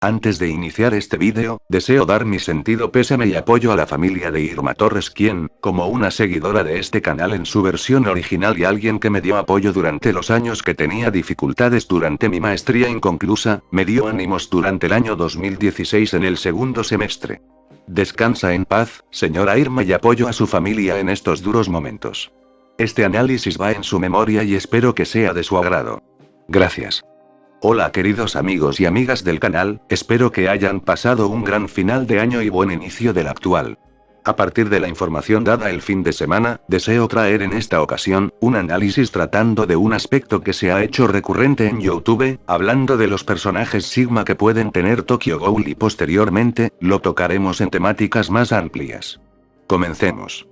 Antes de iniciar este vídeo, deseo dar mi sentido pésame y apoyo a la familia de Irma Torres, quien, como una seguidora de este canal en su versión original y alguien que me dio apoyo durante los años que tenía dificultades durante mi maestría inconclusa, me dio ánimos durante el año 2016 en el segundo semestre. Descansa en paz, señora Irma, y apoyo a su familia en estos duros momentos. Este análisis va en su memoria y espero que sea de su agrado. Gracias. Hola queridos amigos y amigas del canal, espero que hayan pasado un gran final de año y buen inicio del actual. A partir de la información dada el fin de semana, deseo traer en esta ocasión, un análisis tratando de un aspecto que se ha hecho recurrente en YouTube, hablando de los personajes Sigma que pueden tener Tokyo Ghoul y posteriormente, lo tocaremos en temáticas más amplias. Comencemos.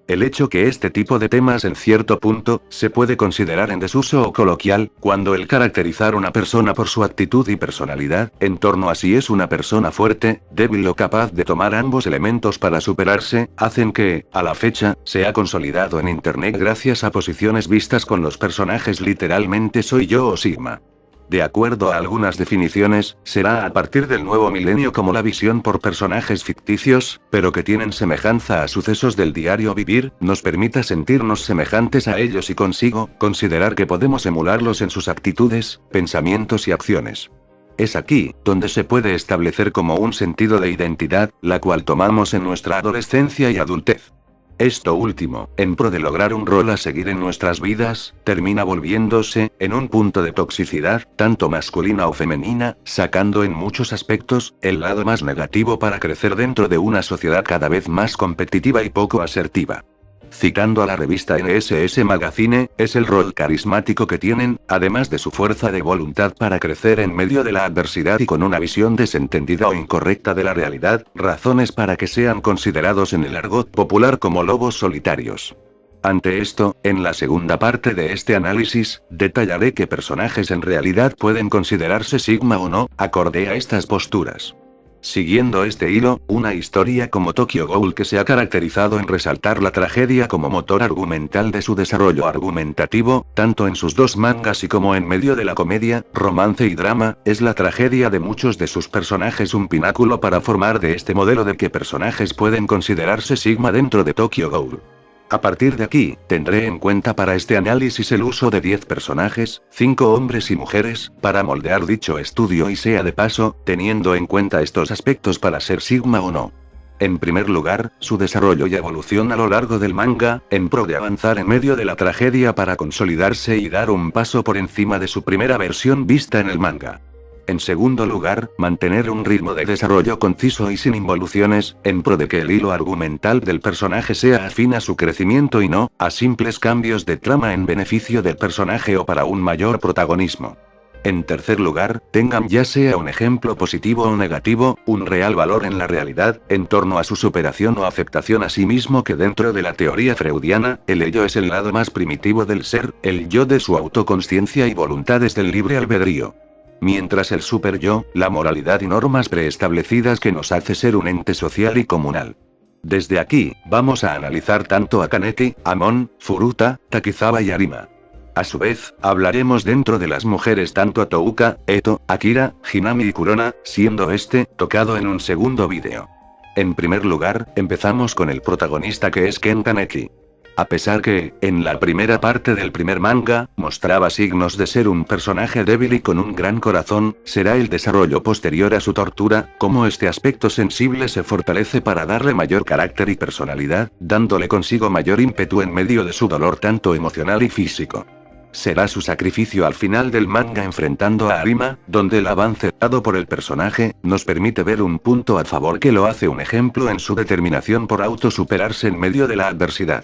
El hecho que este tipo de temas en cierto punto, se puede considerar en desuso o coloquial, cuando el caracterizar una persona por su actitud y personalidad, en torno a si es una persona fuerte, débil o capaz de tomar ambos elementos para superarse, hacen que, a la fecha, se ha consolidado en internet gracias a posiciones vistas con los personajes literalmente soy yo o Sigma. De acuerdo a algunas definiciones, será a partir del nuevo milenio como la visión por personajes ficticios, pero que tienen semejanza a sucesos del diario vivir, nos permita sentirnos semejantes a ellos y consigo, considerar que podemos emularlos en sus actitudes, pensamientos y acciones. Es aquí, donde se puede establecer como un sentido de identidad, la cual tomamos en nuestra adolescencia y adultez. Esto último, en pro de lograr un rol a seguir en nuestras vidas, termina volviéndose, en un punto de toxicidad, tanto masculina o femenina, sacando en muchos aspectos, el lado más negativo para crecer dentro de una sociedad cada vez más competitiva y poco asertiva. Citando a la revista NSS Magazine, es el rol carismático que tienen, además de su fuerza de voluntad para crecer en medio de la adversidad y con una visión desentendida o incorrecta de la realidad, razones para que sean considerados en el argot popular como lobos solitarios. Ante esto, en la segunda parte de este análisis, detallaré qué personajes en realidad pueden considerarse Sigma o no, acorde a estas posturas. Siguiendo este hilo, una historia como Tokyo Ghoul que se ha caracterizado en resaltar la tragedia como motor argumental de su desarrollo argumentativo, tanto en sus dos mangas y como en medio de la comedia, romance y drama, es la tragedia de muchos de sus personajes un pináculo para formar de este modelo de qué personajes pueden considerarse Sigma dentro de Tokyo Ghoul. A partir de aquí, tendré en cuenta para este análisis el uso de 10 personajes, 5 hombres y mujeres, para moldear dicho estudio y sea de paso, teniendo en cuenta estos aspectos para ser Sigma o no. En primer lugar, su desarrollo y evolución a lo largo del manga, en pro de avanzar en medio de la tragedia para consolidarse y dar un paso por encima de su primera versión vista en el manga. En segundo lugar, mantener un ritmo de desarrollo conciso y sin involuciones, en pro de que el hilo argumental del personaje sea afín a su crecimiento y no, a simples cambios de trama en beneficio del personaje o para un mayor protagonismo. En tercer lugar, tengan ya sea un ejemplo positivo o negativo, un real valor en la realidad, en torno a su superación o aceptación a sí mismo que dentro de la teoría freudiana, el ello es el lado más primitivo del ser, el yo de su autoconsciencia y voluntades del libre albedrío. Mientras el super-yo, la moralidad y normas preestablecidas que nos hace ser un ente social y comunal. Desde aquí, vamos a analizar tanto a Kaneki, Amon, Furuta, Takizawa y Arima. A su vez, hablaremos dentro de las mujeres tanto a Touka, Eto, Akira, Hinami y Kurona, siendo este, tocado en un segundo vídeo. En primer lugar, empezamos con el protagonista que es Ken Kaneki. A pesar que, en la primera parte del primer manga, mostraba signos de ser un personaje débil y con un gran corazón, será el desarrollo posterior a su tortura, como este aspecto sensible se fortalece para darle mayor carácter y personalidad, dándole consigo mayor ímpetu en medio de su dolor tanto emocional y físico. Será su sacrificio al final del manga enfrentando a Arima, donde el avance dado por el personaje, nos permite ver un punto a favor que lo hace un ejemplo en su determinación por autosuperarse en medio de la adversidad.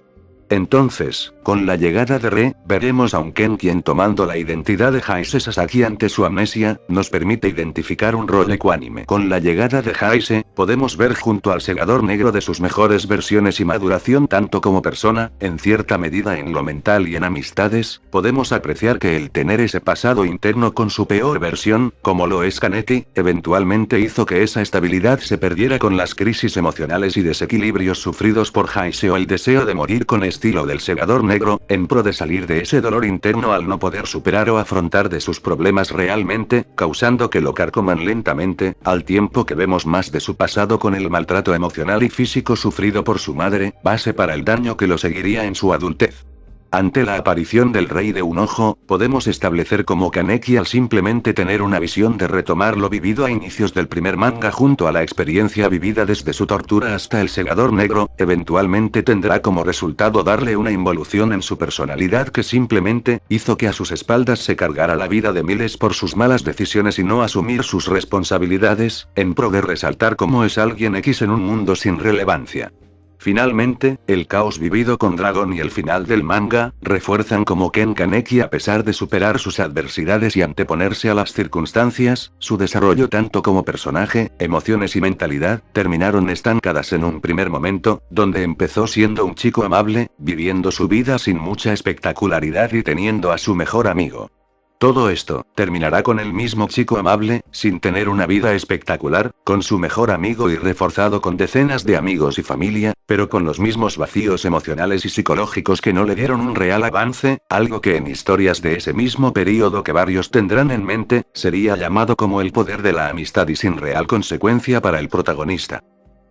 Entonces, con la llegada de Re, veremos a un Ken quien tomando la identidad de Heise Sasaki ante su amnesia, nos permite identificar un rol ecuánime. Con la llegada de Heise, podemos ver junto al segador negro de sus mejores versiones y maduración tanto como persona, en cierta medida en lo mental y en amistades, podemos apreciar que el tener ese pasado interno con su peor versión, como lo es Kaneki, eventualmente hizo que esa estabilidad se perdiera con las crisis emocionales y desequilibrios sufridos por Heise o el deseo de morir con estilo del segador negro, en pro de salir de ese dolor interno al no poder superar o afrontar de sus problemas realmente, causando que lo carcoman lentamente, al tiempo que vemos más de su pasado con el maltrato emocional y físico sufrido por su madre, base para el daño que lo seguiría en su adultez. Ante la aparición del Rey de un Ojo, podemos establecer como Kaneki al simplemente tener una visión de retomar lo vivido a inicios del primer manga junto a la experiencia vivida desde su tortura hasta el segador negro, eventualmente tendrá como resultado darle una involución en su personalidad que simplemente hizo que a sus espaldas se cargara la vida de miles por sus malas decisiones y no asumir sus responsabilidades, en pro de resaltar cómo es alguien X en un mundo sin relevancia. Finalmente, el caos vivido con Dragon y el final del manga, refuerzan como Ken Kaneki a pesar de superar sus adversidades y anteponerse a las circunstancias, su desarrollo tanto como personaje, emociones y mentalidad, terminaron estancadas en un primer momento, donde empezó siendo un chico amable, viviendo su vida sin mucha espectacularidad y teniendo a su mejor amigo. Todo esto, terminará con el mismo chico amable, sin tener una vida espectacular, con su mejor amigo y reforzado con decenas de amigos y familia, pero con los mismos vacíos emocionales y psicológicos que no le dieron un real avance, algo que en historias de ese mismo periodo que varios tendrán en mente, sería llamado como el poder de la amistad y sin real consecuencia para el protagonista.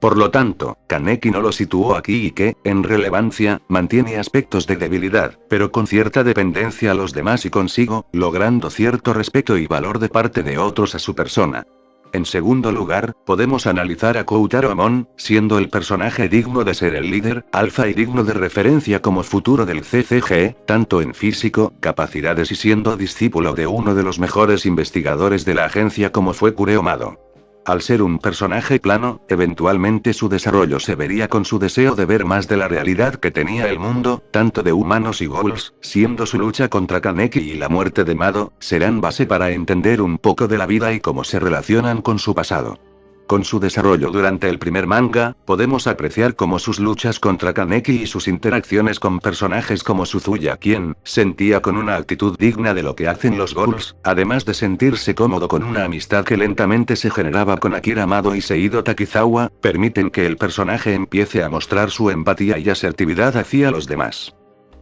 Por lo tanto, Kaneki no lo situó aquí y que, en relevancia, mantiene aspectos de debilidad, pero con cierta dependencia a los demás y consigo, logrando cierto respeto y valor de parte de otros a su persona. En segundo lugar, podemos analizar a Koutaro Amon, siendo el personaje digno de ser el líder, alfa y digno de referencia como futuro del CCG, tanto en físico, capacidades y siendo discípulo de uno de los mejores investigadores de la agencia como fue Kureo Mado. Al ser un personaje plano, eventualmente su desarrollo se vería con su deseo de ver más de la realidad que tenía el mundo, tanto de humanos y ghouls, siendo su lucha contra Kaneki y la muerte de Mado, serán base para entender un poco de la vida y cómo se relacionan con su pasado. Con su desarrollo durante el primer manga, podemos apreciar cómo sus luchas contra Kaneki y sus interacciones con personajes como Suzuya quien sentía con una actitud digna de lo que hacen los ghouls, además de sentirse cómodo con una amistad que lentamente se generaba con Akira Amado y Seido Takizawa, permiten que el personaje empiece a mostrar su empatía y asertividad hacia los demás.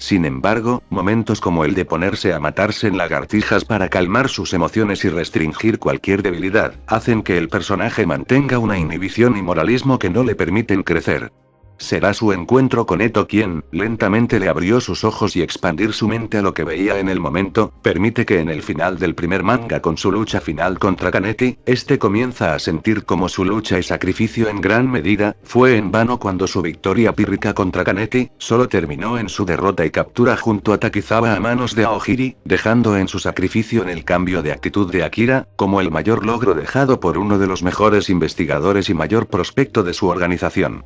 Sin embargo, momentos como el de ponerse a matarse en lagartijas para calmar sus emociones y restringir cualquier debilidad, hacen que el personaje mantenga una inhibición y moralismo que no le permiten crecer. Será su encuentro con Eto quien, lentamente le abrió sus ojos y expandir su mente a lo que veía en el momento, permite que en el final del primer manga con su lucha final contra Kaneki, este comienza a sentir como su lucha y sacrificio en gran medida, fue en vano cuando su victoria pírrica contra Kaneki, solo terminó en su derrota y captura junto a Takizawa a manos de Aogiri, dejando en su sacrificio en el cambio de actitud de Akira, como el mayor logro dejado por uno de los mejores investigadores y mayor prospecto de su organización.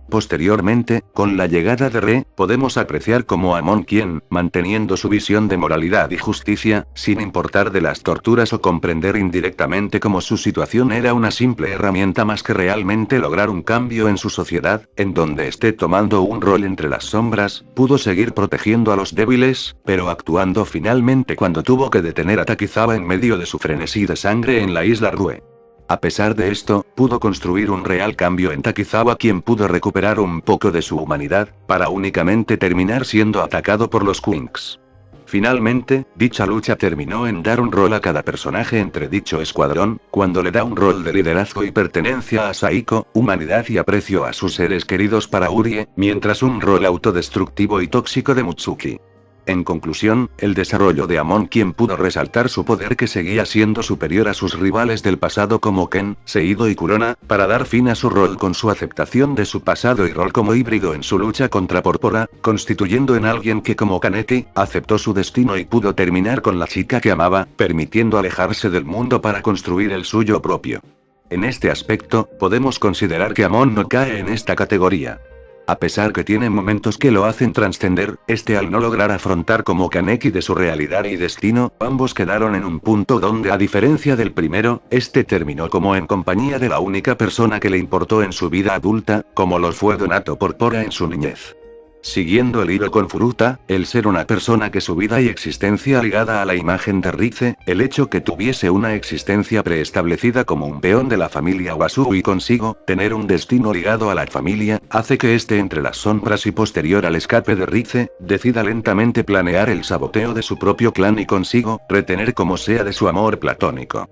Posteriormente, con la llegada de Re, podemos apreciar cómo Amon quien, manteniendo su visión de moralidad y justicia, sin importar de las torturas o comprender indirectamente cómo su situación era una simple herramienta más que realmente lograr un cambio en su sociedad, en donde esté tomando un rol entre las sombras, pudo seguir protegiendo a los débiles, pero actuando finalmente cuando tuvo que detener a Takizawa en medio de su frenesí de sangre en la isla Rue. A pesar de esto, pudo construir un real cambio en Takizawa quien pudo recuperar un poco de su humanidad, para únicamente terminar siendo atacado por los Quinks. Finalmente, dicha lucha terminó en dar un rol a cada personaje entre dicho escuadrón, cuando le da un rol de liderazgo y pertenencia a Saiko, humanidad y aprecio a sus seres queridos para Urie, mientras un rol autodestructivo y tóxico de Mutsuki. En conclusión, el desarrollo de Amon quien pudo resaltar su poder que seguía siendo superior a sus rivales del pasado como Ken, Seido y Kurona, para dar fin a su rol con su aceptación de su pasado y rol como híbrido en su lucha contra Porpora, constituyendo en alguien que como Kaneki, aceptó su destino y pudo terminar con la chica que amaba, permitiendo alejarse del mundo para construir el suyo propio. En este aspecto, podemos considerar que Amon no cae en esta categoría. A pesar que tiene momentos que lo hacen trascender, al no lograr afrontar como Kaneki de su realidad y destino, ambos quedaron en un punto donde a diferencia del primero, terminó como en compañía de la única persona que le importó en su vida adulta, como lo fue Donato Porpora en su niñez. Siguiendo el hilo con Furuta, el ser una persona que su vida y existencia ligada a la imagen de Rize, el hecho que tuviese una existencia preestablecida como un peón de la familia Wasuru y consigo tener un destino ligado a la familia, hace que esté entre las sombras y posterior al escape de Rize, decida lentamente planear el saboteo de su propio clan y consigo retener como sea de su amor platónico.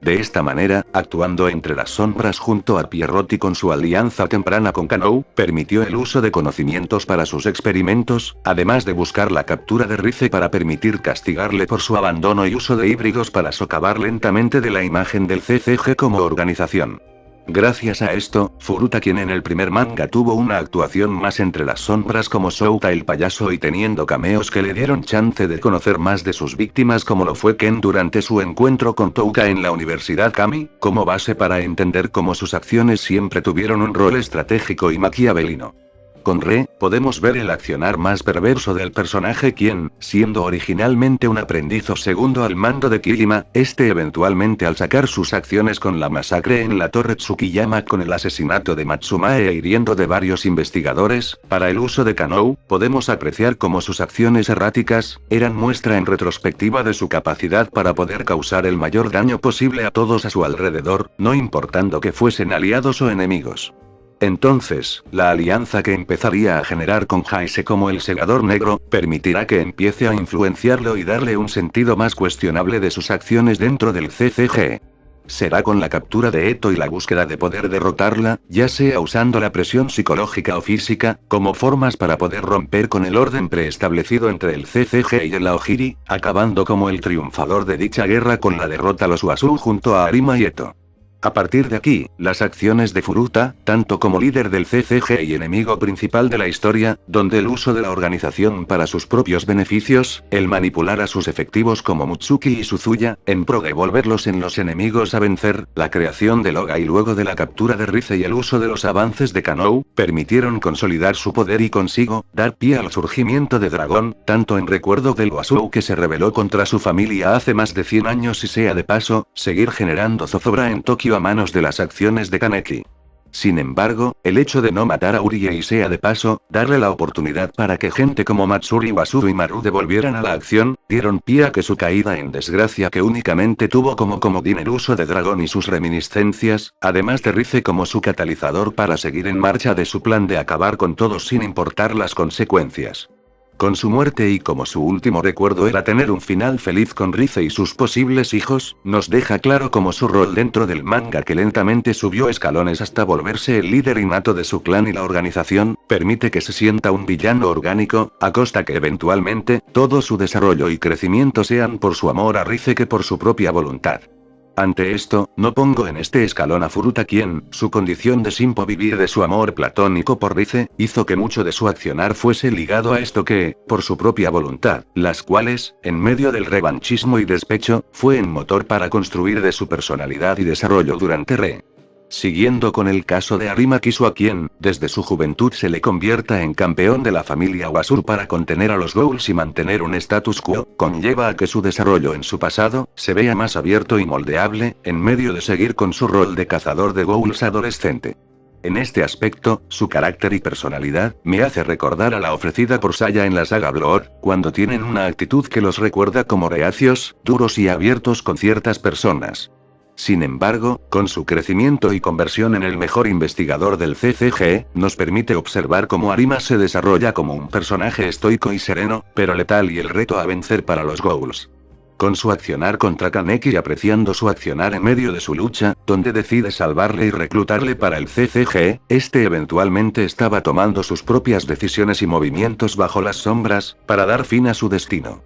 De esta manera, actuando entre las sombras junto a Pierrot y con su alianza temprana con Kanou, permitió el uso de conocimientos para sus experimentos, además de buscar la captura de Rize para permitir castigarle por su abandono y uso de híbridos para socavar lentamente de la imagen del CCG como organización. Gracias a esto, Furuta, quien en el primer manga tuvo una actuación más entre las sombras como Souta el payaso y teniendo cameos que le dieron chance de conocer más de sus víctimas como lo fue Ken durante su encuentro con Touka en la Universidad Kami, como base para entender cómo sus acciones siempre tuvieron un rol estratégico y maquiavelino. Con Re, podemos ver el accionar más perverso del personaje quien, siendo originalmente un aprendiz o segundo al mando de Kirima, eventualmente al sacar sus acciones con la masacre en la Torre Tsukiyama con el asesinato de Matsumae e hiriendo de varios investigadores, para el uso de Kanou, podemos apreciar cómo sus acciones erráticas, eran muestra en retrospectiva de su capacidad para poder causar el mayor daño posible a todos a su alrededor, no importando que fuesen aliados o enemigos. Entonces, la alianza que empezaría a generar con Jaise como el segador negro, permitirá que empiece a influenciarlo y darle un sentido más cuestionable de sus acciones dentro del CCG. Será con la captura de Eto y la búsqueda de poder derrotarla, ya sea usando la presión psicológica o física, como formas para poder romper con el orden preestablecido entre el CCG y el Aogiri, acabando como el triunfador de dicha guerra con la derrota a los Wasu junto a Arima y Eto. A partir de aquí, las acciones de Furuta, tanto como líder del CCG y enemigo principal de la historia, donde el uso de la organización para sus propios beneficios, el manipular a sus efectivos como Mutsuki y Suzuya, en pro de volverlos en los enemigos a vencer, la creación de Loga y luego de la captura de Rize y el uso de los avances de Kanou, permitieron consolidar su poder y consigo, dar pie al surgimiento de Dragón, tanto en recuerdo del Wasou que se rebeló contra su familia hace más de 100 años y sea de paso, seguir generando zozobra en Tokio a manos de las acciones de Kaneki. Sin embargo, el hecho de no matar a Urie y sea de paso, darle la oportunidad para que gente como Matsuri Wasuru y Maru volvieran a la acción, dieron pie a que su caída en desgracia que únicamente tuvo como comodín el uso de Dragón y sus reminiscencias, además de Rize como su catalizador para seguir en marcha de su plan de acabar con todos sin importar las consecuencias. Con su muerte y como su último recuerdo era tener un final feliz con Rize y sus posibles hijos, nos deja claro como su rol dentro del manga que lentamente subió escalones hasta volverse el líder innato de su clan y la organización, permite que se sienta un villano orgánico, a costa que eventualmente, todo su desarrollo y crecimiento sean por su amor a Rize que por su propia voluntad. Ante esto, no pongo en este escalón a Furuta quien, su condición de simpo vivir de su amor platónico por Rize, hizo que mucho de su accionar fuese ligado a esto que, por su propia voluntad, las cuales, en medio del revanchismo y despecho, fue en motor para construir de su personalidad y desarrollo durante Re. Siguiendo con el caso de Arima Kisu a quien, desde su juventud se le convierta en campeón de la familia Wasur para contener a los Ghouls y mantener un status quo, conlleva a que su desarrollo en su pasado, se vea más abierto y moldeable, en medio de seguir con su rol de cazador de Ghouls adolescente. En este aspecto, su carácter y personalidad, me hace recordar a la ofrecida por Saya en la saga Blood, cuando tienen una actitud que los recuerda como reacios, duros y abiertos con ciertas personas. Sin embargo, con su crecimiento y conversión en el mejor investigador del CCG, nos permite observar cómo Arima se desarrolla como un personaje estoico y sereno, pero letal y el reto a vencer para los Ghouls. Con su accionar contra Kaneki y apreciando su accionar en medio de su lucha, donde decide salvarle y reclutarle para el CCG, eventualmente estaba tomando sus propias decisiones y movimientos bajo las sombras, para dar fin a su destino.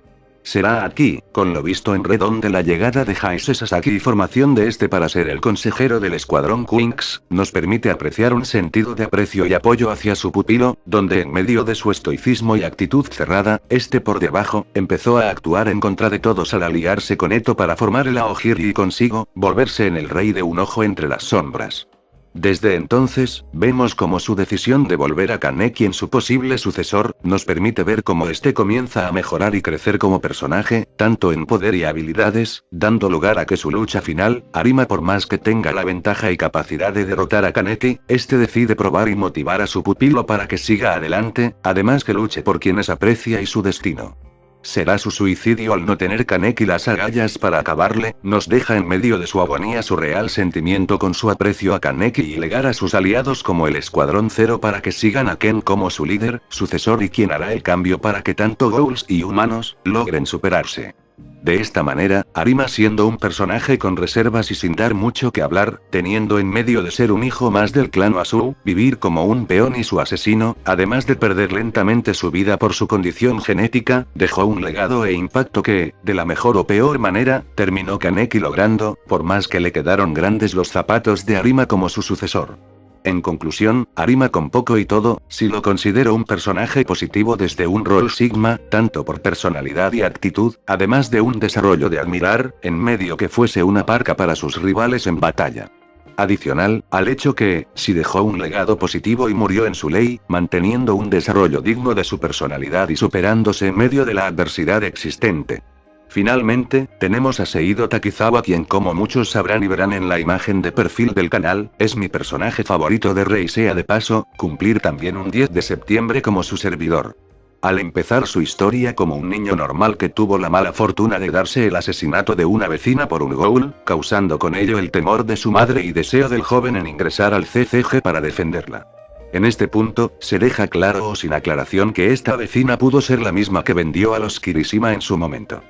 Será aquí, con lo visto en Red donde la llegada de Jaise Sasaki y formación de para ser el consejero del escuadrón Quinks, nos permite apreciar un sentido de aprecio y apoyo hacia su pupilo, donde en medio de su estoicismo y actitud cerrada, por debajo, empezó a actuar en contra de todos al aliarse con Eto para formar el Aogiri y consigo, volverse en el rey de un ojo entre las sombras. Desde entonces, vemos cómo su decisión de volver a Kaneki en su posible sucesor, nos permite ver cómo este comienza a mejorar y crecer como personaje, tanto en poder y habilidades, dando lugar a que su lucha final, Arima por más que tenga la ventaja y capacidad de derrotar a Kaneki, este decide probar y motivar a su pupilo para que siga adelante, además que luche por quienes aprecia y su destino. Será su suicidio al no tener Kaneki las agallas para acabarle, nos deja en medio de su agonía su real sentimiento con su aprecio a Kaneki y legar a sus aliados como el Escuadrón Cero para que sigan a Ken como su líder, sucesor y quien hará el cambio para que tanto Ghouls y humanos, logren superarse. De esta manera, Arima siendo un personaje con reservas y sin dar mucho que hablar, teniendo en medio de ser un hijo más del clan Oazu, vivir como un peón y su asesino, además de perder lentamente su vida por su condición genética, dejó un legado e impacto que, de la mejor o peor manera, terminó Kaneki logrando, por más que le quedaron grandes los zapatos de Arima como su sucesor. En conclusión, Arima con poco y todo, sí lo considero un personaje positivo desde un rol Sigma, tanto por personalidad y actitud, además de un desarrollo de admirar, en medio que fuese una parca para sus rivales en batalla. Adicional, al hecho que, si dejó un legado positivo y murió en su ley, manteniendo un desarrollo digno de su personalidad y superándose en medio de la adversidad existente. Finalmente, tenemos a Seido Takizawa quien como muchos sabrán y verán en la imagen de perfil del canal, es mi personaje favorito de Rey sea de paso, cumplir también un 10 de septiembre como su servidor. Al empezar su historia como un niño normal que tuvo la mala fortuna de darse el asesinato de una vecina por un ghoul, causando con ello el temor de su madre y deseo del joven en ingresar al CCG para defenderla. En este punto, se deja claro o sin aclaración que esta vecina pudo ser la misma que vendió a los Kirishima en su momento.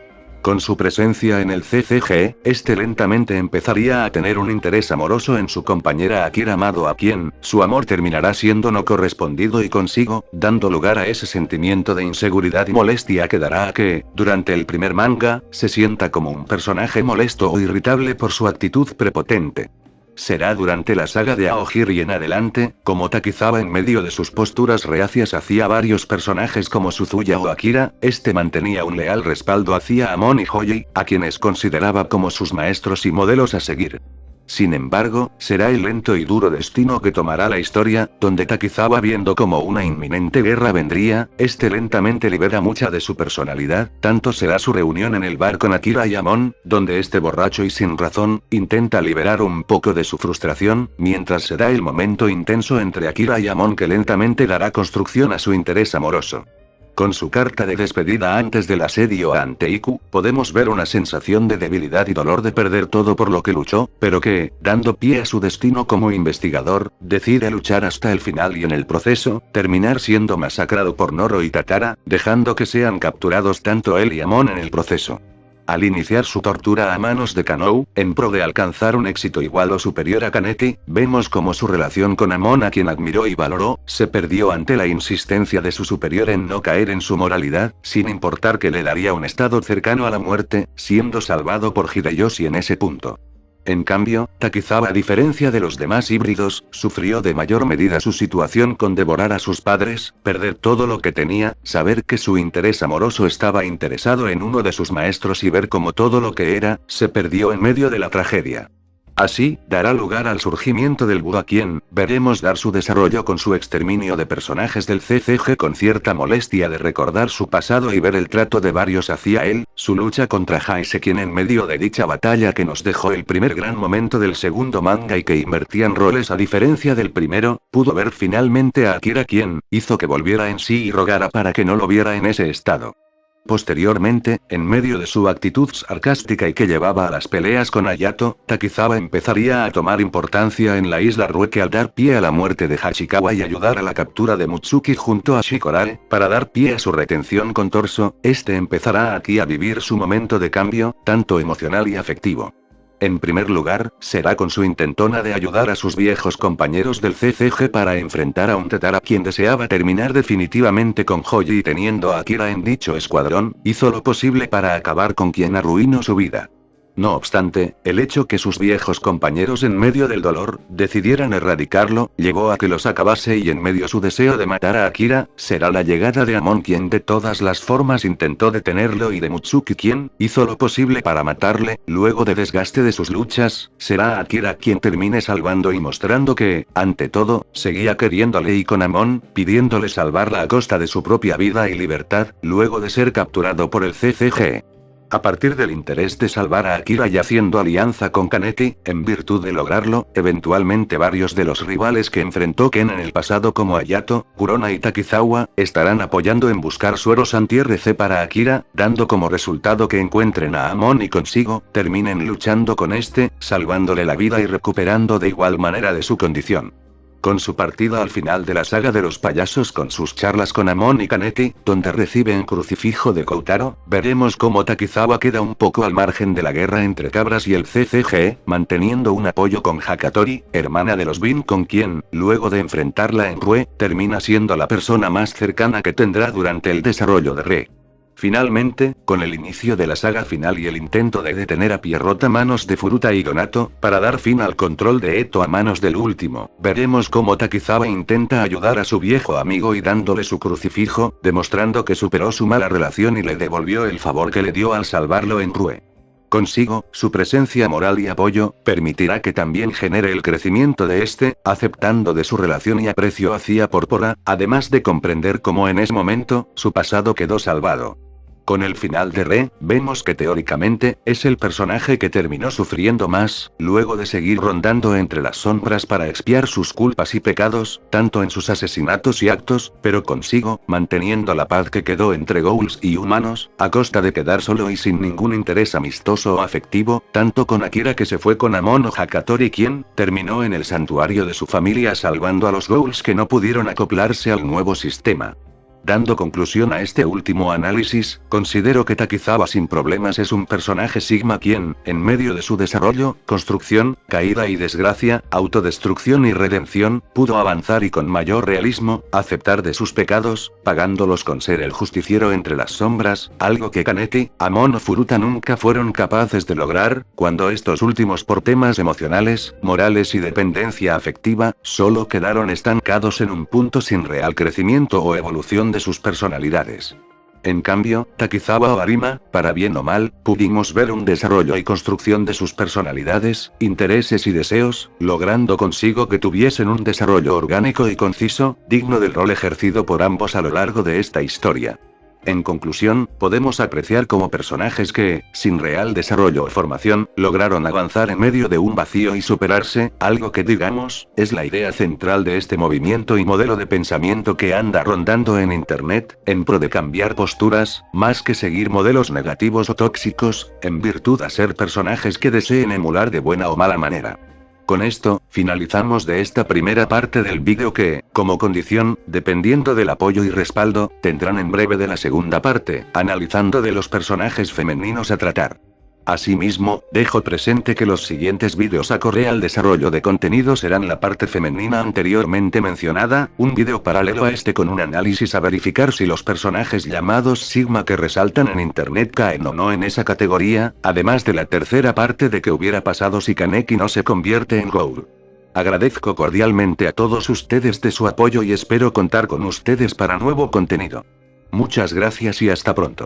Con su presencia en el CCG, este lentamente empezaría a tener un interés amoroso en su compañera Akira Amado a quien, su amor terminará siendo no correspondido y consigo, dando lugar a ese sentimiento de inseguridad y molestia que dará a que, durante el primer manga, se sienta como un personaje molesto o irritable por su actitud prepotente. Será durante la saga de Aogiri en adelante, como Takizawa en medio de sus posturas reacias hacia varios personajes como Suzuya o Akira, este mantenía un leal respaldo hacia Amon y Hoyi, a quienes consideraba como sus maestros y modelos a seguir. Sin embargo, será el lento y duro destino que tomará la historia, donde Takizawa viendo como una inminente guerra vendría, este lentamente libera mucha de su personalidad, tanto será su reunión en el bar con Akira y Amon, donde este borracho y sin razón, intenta liberar un poco de su frustración, mientras se da el momento intenso entre Akira y Amon que lentamente dará construcción a su interés amoroso. Con su carta de despedida antes del asedio ante Iku, podemos ver una sensación de debilidad y dolor de perder todo por lo que luchó, pero que, dando pie a su destino como investigador, decide luchar hasta el final y en el proceso, terminar siendo masacrado por Noro y Tatara, dejando que sean capturados tanto él y Amon en el proceso. Al iniciar su tortura a manos de Kanou, en pro de alcanzar un éxito igual o superior a Kaneki, vemos como su relación con Amon a quien admiró y valoró, se perdió ante la insistencia de su superior en no caer en su moralidad, sin importar que le daría un estado cercano a la muerte, siendo salvado por Hideyoshi en ese punto. En cambio, Takizawa a diferencia de los demás híbridos, sufrió de mayor medida su situación con devorar a sus padres, perder todo lo que tenía, saber que su interés amoroso estaba interesado en uno de sus maestros y ver cómo todo lo que era, se perdió en medio de la tragedia. Así, dará lugar al surgimiento del Buu a quien, veremos dar su desarrollo con su exterminio de personajes del CCG con cierta molestia de recordar su pasado y ver el trato de varios hacia él, su lucha contra Heise quien en medio de dicha batalla que nos dejó el primer gran momento del segundo manga y que invertían roles a diferencia del primero, pudo ver finalmente a Akira quien, hizo que volviera en sí y rogara para que no lo viera en ese estado. Posteriormente, en medio de su actitud sarcástica y que llevaba a las peleas con Hayato, Takizawa empezaría a tomar importancia en la isla Rueke al dar pie a la muerte de Hachikawa y ayudar a la captura de Mutsuki junto a Shikorae, para dar pie a su retención con Torso, este empezará aquí a vivir su momento de cambio, tanto emocional y afectivo. En primer lugar, será con su intentona de ayudar a sus viejos compañeros del CCG para enfrentar a un Tetara quien deseaba terminar definitivamente con Hoyi y teniendo a Akira en dicho escuadrón, hizo lo posible para acabar con quien arruinó su vida. No obstante, el hecho que sus viejos compañeros en medio del dolor, decidieran erradicarlo, llevó a que los acabase y en medio su deseo de matar a Akira, será la llegada de Amon quien de todas las formas intentó detenerlo y de Mutsuki quien, hizo lo posible para matarle, luego de desgaste de sus luchas, será Akira quien termine salvando y mostrando que, ante todo, seguía queriéndole y con Amon, pidiéndole salvarla a costa de su propia vida y libertad, luego de ser capturado por el CCG. A partir del interés de salvar a Akira y haciendo alianza con Kaneki, en virtud de lograrlo, eventualmente varios de los rivales que enfrentó Ken en el pasado como Ayato, Kurona y Takizawa, estarán apoyando en buscar sueros anti-RC para Akira, dando como resultado que encuentren a Amon y consigo, terminen luchando con este, salvándole la vida y recuperando de igual manera de su condición. Con su partida al final de la saga de los payasos con sus charlas con Amon y Kaneki, donde recibe un crucifijo de Koutaro, veremos cómo Takizawa queda un poco al margen de la guerra entre Cabras y el CCG, manteniendo un apoyo con Hakatori, hermana de los Bin con quien, luego de enfrentarla en Rue, termina siendo la persona más cercana que tendrá durante el desarrollo de Re. Finalmente, con el inicio de la saga final y el intento de detener a Pierrot a manos de Furuta y Donato, para dar fin al control de Eto a manos del último, veremos cómo Takizawa intenta ayudar a su viejo amigo y dándole su crucifijo, demostrando que superó su mala relación y le devolvió el favor que le dio al salvarlo en Rue. Consigo, su presencia moral y apoyo, permitirá que también genere el crecimiento de este, aceptando de su relación y aprecio hacia Pórpora, además de comprender cómo en ese momento, su pasado quedó salvado. Con el final de Re, vemos que teóricamente, es el personaje que terminó sufriendo más, luego de seguir rondando entre las sombras para expiar sus culpas y pecados, tanto en sus asesinatos y actos, pero consigo, manteniendo la paz que quedó entre ghouls y humanos, a costa de quedar solo y sin ningún interés amistoso o afectivo, tanto con Akira que se fue con Amon o Hakatori quien, terminó en el santuario de su familia salvando a los ghouls que no pudieron acoplarse al nuevo sistema. Dando conclusión a este último análisis, considero que Takizawa sin problemas es un personaje Sigma quien, en medio de su desarrollo, construcción, caída y desgracia, autodestrucción y redención, pudo avanzar y con mayor realismo, aceptar de sus pecados, pagándolos con ser el justiciero entre las sombras, algo que Kaneki, Amon o Furuta nunca fueron capaces de lograr, cuando estos últimos por temas emocionales, morales y dependencia afectiva, solo quedaron estancados en un punto sin real crecimiento o evolución de sus personalidades. En cambio, Takizawa o Arima, para bien o mal, pudimos ver un desarrollo y construcción de sus personalidades, intereses y deseos, logrando consigo que tuviesen un desarrollo orgánico y conciso, digno del rol ejercido por ambos a lo largo de esta historia. En conclusión, podemos apreciar como personajes que, sin real desarrollo o formación, lograron avanzar en medio de un vacío y superarse, algo que digamos, es la idea central de este movimiento y modelo de pensamiento que anda rondando en internet, en pro de cambiar posturas, más que seguir modelos negativos o tóxicos, en virtud a ser personajes que deseen emular de buena o mala manera. Con esto, finalizamos de esta primera parte del vídeo que, como condición, dependiendo del apoyo y respaldo, tendrán en breve de la segunda parte, analizando de los personajes femeninos a tratar. Asimismo, dejo presente que los siguientes vídeos acorde al desarrollo de contenido serán la parte femenina anteriormente mencionada, un vídeo paralelo a este con un análisis a verificar si los personajes llamados Sigma que resaltan en internet caen o no en esa categoría, además de la tercera parte de qué hubiera pasado si Kaneki no se convierte en Ghoul. Agradezco cordialmente a todos ustedes de su apoyo y espero contar con ustedes para nuevo contenido. Muchas gracias y hasta pronto.